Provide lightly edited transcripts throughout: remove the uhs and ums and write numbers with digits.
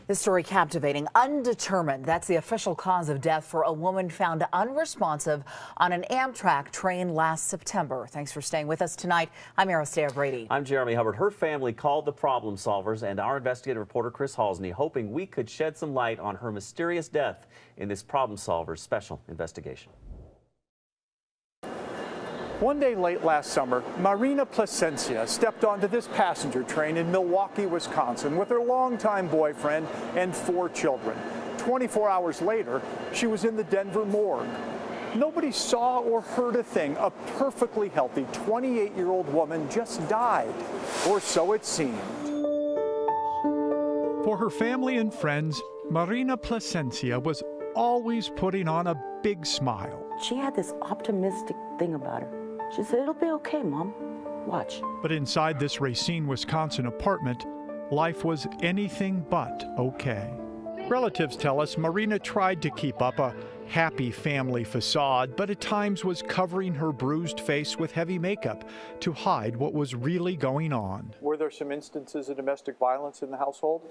This story captivating. Undetermined. That's the official cause of death for a woman found unresponsive on an Amtrak train last September. Thanks for staying with us tonight. I'm Aristea Brady. I'm Jeremy Hubbard. Her family called the problem solvers and our investigative reporter Chris Halsney, hoping we could shed some light on her mysterious death in this problem solvers special investigation. One day late last summer, Marina Placencia stepped onto this passenger train in Milwaukee, Wisconsin with her longtime boyfriend and 4 children. 24 hours later, she was in the Denver morgue. Nobody saw or heard a thing. A perfectly healthy 28-year-old woman just died, or so it seemed. For her family and friends, Marina Placencia was always putting on a big smile. She had this optimistic thing about her. She said, "It'll be okay, Mom. Watch." But inside this Racine, Wisconsin apartment, life was anything but okay. Relatives tell us Marina tried to keep up a happy family facade, but at times was covering her bruised face with heavy makeup to hide what was really going on. Were there some instances of domestic violence in the household?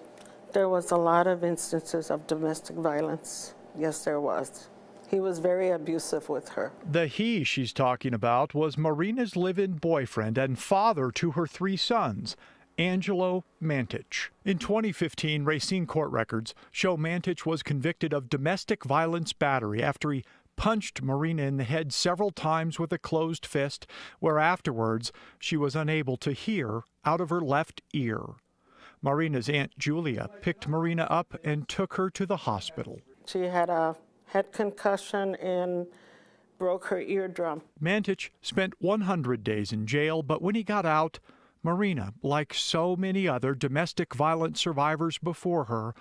There was a lot of instances of domestic violence. Yes, there was. He was very abusive with her. The he she's talking about was Marina's live-in boyfriend and father to her 3 sons, Angelo Mantich. In 2015, Racine court records show Mantich was convicted of domestic violence battery after he punched Marina in the head several times with a closed fist, where afterwards she was unable to hear out of her left ear. Marina's Aunt Julia picked Marina up and took her to the hospital. She had a head concussion and broke her eardrum. Mantich spent 100 days in jail, but when he got out, Marina, like so many other domestic violence survivors before her,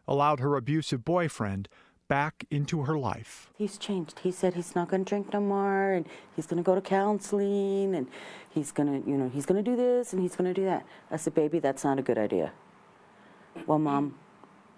allowed her abusive boyfriend back into her life. He's changed. He said he's not going to drink no more, and he's going to go to counseling, and he's going to, he's going to do this and he's going to do that. I said, "Baby, that's not a good idea." "Well, Mom,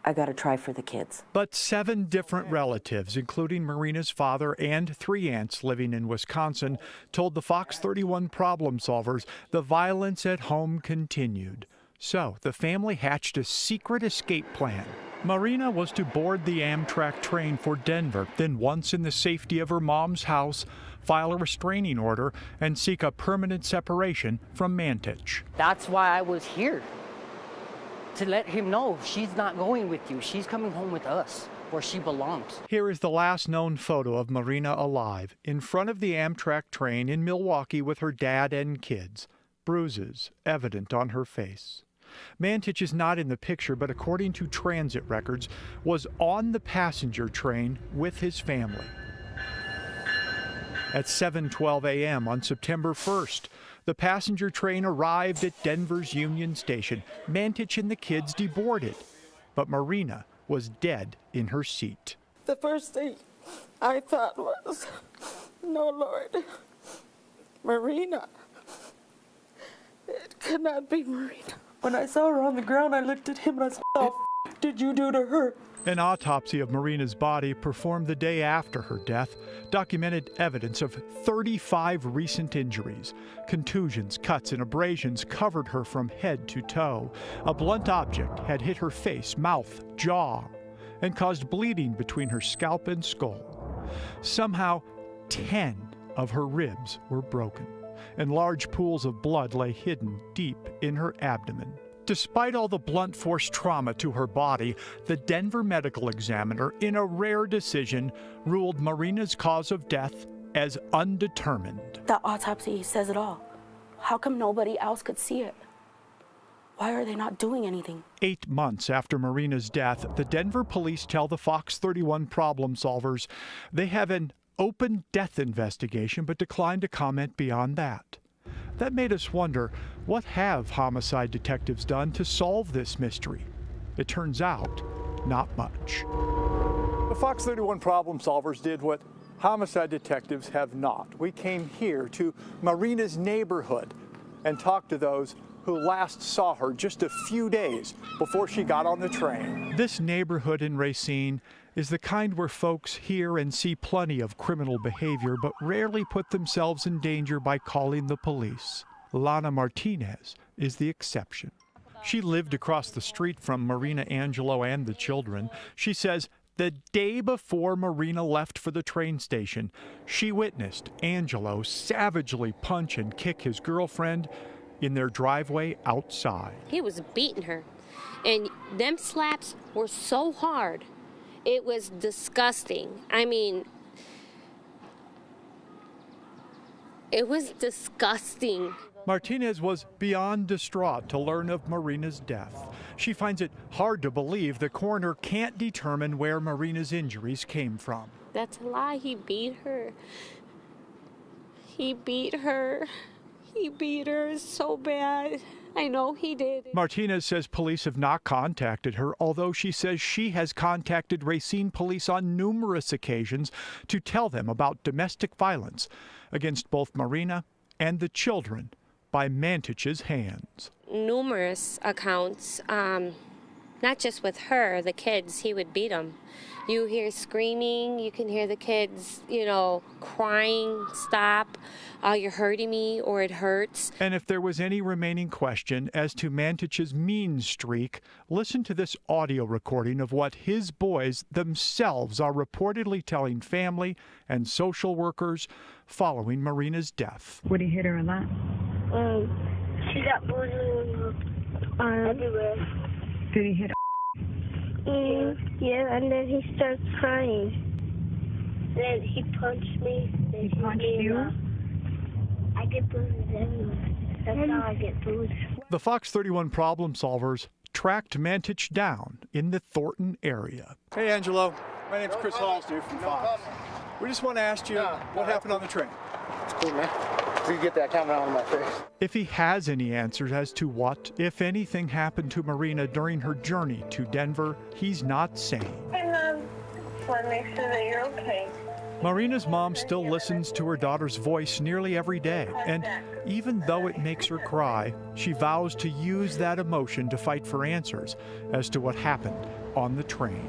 I got to try for the kids." But 7 different relatives, including Marina's father and 3 aunts living in Wisconsin, told the Fox 31 problem solvers the violence at home continued. So the family hatched a secret escape plan. Marina was to board the Amtrak train for Denver, then once in the safety of her mom's house, file a restraining order and seek a permanent separation from Mantich. That's why I was here. To let him know she's not going with you. She's coming home with us, where she belongs. Here is the last known photo of Marina alive, in front of the Amtrak train in Milwaukee with her dad and kids. Bruises evident on her face. Mantich is not in the picture, but according to transit records, was on the passenger train with his family. At 7:12 a.m. on September 1st, the passenger train arrived at Denver's Union Station. Mantich and the kids deboarded, but Marina was dead in her seat. The first thing I thought was, "No, Lord, Marina. It cannot be Marina." When I saw her on the ground, I looked at him and I said, "What the f did you do to her?" An autopsy of Marina's body performed the day after her death documented evidence of 35 recent injuries. Contusions, cuts, and abrasions covered her from head to toe. A blunt object had hit her face, mouth, jaw, and caused bleeding between her scalp and skull. Somehow, 10 of her ribs were broken, and large pools of blood lay hidden deep in her abdomen. Despite all the blunt force trauma to her body, the Denver medical examiner, in a rare decision, ruled Marina's cause of death as undetermined. The autopsy says it all. How come nobody else could see it? Why are they not doing anything? 8 months after Marina's death, the Denver police tell the Fox 31 problem solvers they have an open death investigation, but declined to comment beyond that. That made us wonder, what have homicide detectives done to solve this mystery? It turns out, not much. The Fox 31 problem solvers did what homicide detectives have not. We came here to Marina's neighborhood and talked to those who last saw her just a few days before she got on the train. This neighborhood in Racine is the kind where folks hear and see plenty of criminal behavior, but rarely put themselves in danger by calling the police. Lana Martinez is the exception. She lived across the street from Marina, Angelo, and the children. She says the day before Marina left for the train station, she witnessed Angelo savagely punch and kick his girlfriend in their driveway outside. He was beating her, and them slaps were so hard. It was disgusting. I mean, it was disgusting. Martinez was beyond distraught to learn of Marina's death. She finds it hard to believe the coroner can't determine where Marina's injuries came from. That's a lie. He beat her. He beat her. He beat her so bad. I know he did. Martinez says police have not contacted her, although she says she has contacted Racine police on numerous occasions to tell them about domestic violence against both Marina and the children by Mantich's hands. Numerous accounts, not just with her, the kids, he would beat them. You hear screaming, you can hear the kids, crying, stop, you're hurting me, or it hurts. And if there was any remaining question as to Mantich's mean streak, listen to this audio recording of what his boys themselves are reportedly telling family and social workers following Marina's death. Would he hit her a lot? She got bruises everywhere. Did he hit her? Yeah, and then he starts crying. Then he punched me. Then He punched you? I get bruises everywhere. That's how I get bruised. The Fox 31 problem solvers tracked Mantich down in the Thornton area. Hey, Angelo. My name's Chris Halsey from Fox. We just want to ask you what happened on the train. It's cool, man. You get that camera out of my face. If he has any answers as to what, if anything, happened to Marina during her journey to Denver, he's not saying. Hey, Mom. Just want to make sure that you're okay. Marina's mom still listens to her daughter's voice nearly every day, and even though it makes her cry, she vows to use that emotion to fight for answers as to what happened on the train.